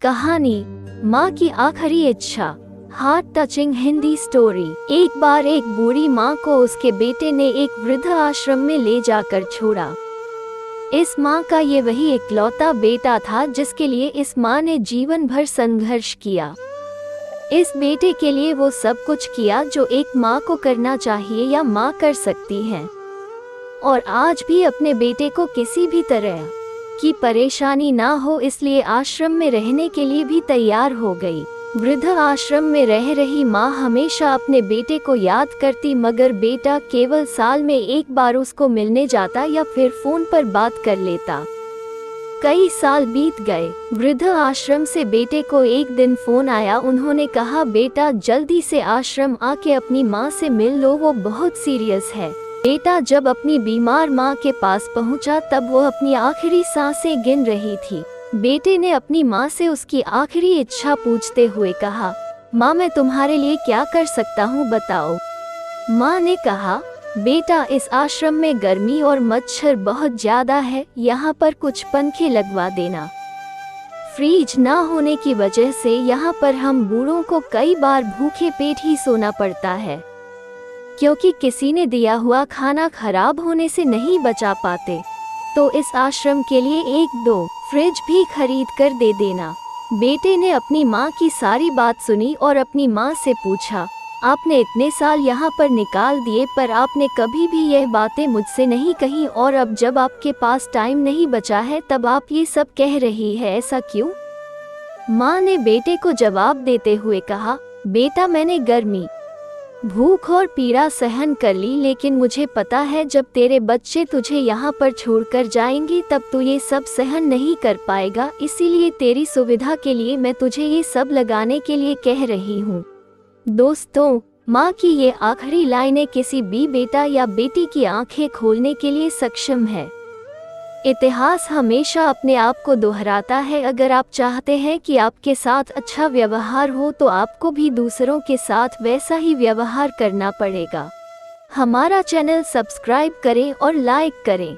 कहानी माँ की आखिरी इच्छा। Heart touching Hindi story. एक बार एक बूढ़ी माँ को उसके बेटे ने एक वृद्ध आश्रम में ले जाकर छोड़ा। इस माँ का ये वही इकलौता बेटा था जिसके लिए इस माँ ने जीवन भर संघर्ष किया। इस बेटे के लिए वो सब कुछ किया जो एक माँ को करना चाहिए या माँ कर सकती है, और आज भी अपने बेटे को किसी भी तरह की परेशानी ना हो इसलिए आश्रम में रहने के लिए भी तैयार हो गई। वृद्ध आश्रम में रह रही माँ हमेशा अपने बेटे को याद करती, मगर बेटा केवल साल में एक बार उसको मिलने जाता या फिर फोन पर बात कर लेता। कई साल बीत गए। वृद्ध आश्रम से बेटे को एक दिन फोन आया। उन्होंने कहा, बेटा जल्दी से आश्रम आके अपनी माँ से मिल लो, वो बहुत सीरियस है। बेटा जब अपनी बीमार माँ के पास पहुँचा तब वो अपनी आखिरी सांसें गिन रही थी। बेटे ने अपनी माँ से उसकी आखिरी इच्छा पूछते हुए कहा, माँ मैं तुम्हारे लिए क्या कर सकता हूँ बताओ। माँ ने कहा, बेटा इस आश्रम में गर्मी और मच्छर बहुत ज्यादा है, यहाँ पर कुछ पंखे लगवा देना। फ्रिज ना होने की वजह से यहाँ पर हम बूढ़ों को कई बार भूखे पेट ही सोना पड़ता है, क्योंकि किसी ने दिया हुआ खाना खराब होने से नहीं बचा पाते। तो इस आश्रम के लिए 1-2 फ्रिज भी खरीद कर दे देना। बेटे ने अपनी माँ की सारी बात सुनी और अपनी माँ से पूछा, आपने इतने साल यहाँ पर निकाल दिए पर आपने कभी भी यह बातें मुझसे नहीं कही, और अब जब आपके पास टाइम नहीं बचा है तब आप ये सब कह रही है, ऐसा क्यों? माँ ने बेटे को जवाब देते हुए कहा, बेटा मैंने गर्मी, भूख और पीड़ा सहन कर ली, लेकिन मुझे पता है जब तेरे बच्चे तुझे यहाँ पर छोड़कर जाएंगे तब तू ये सब सहन नहीं कर पाएगा, इसीलिए तेरी सुविधा के लिए मैं तुझे ये सब लगाने के लिए कह रही हूँ। दोस्तों, माँ की ये आखिरी लाइनें किसी भी बेटा या बेटी की आंखें खोलने के लिए सक्षम है। इतिहास हमेशा अपने आप को दोहराता है। अगर आप चाहते हैं कि आपके साथ अच्छा व्यवहार हो तो आपको भी दूसरों के साथ वैसा ही व्यवहार करना पड़ेगा। हमारा चैनल सब्सक्राइब करें और लाइक करें।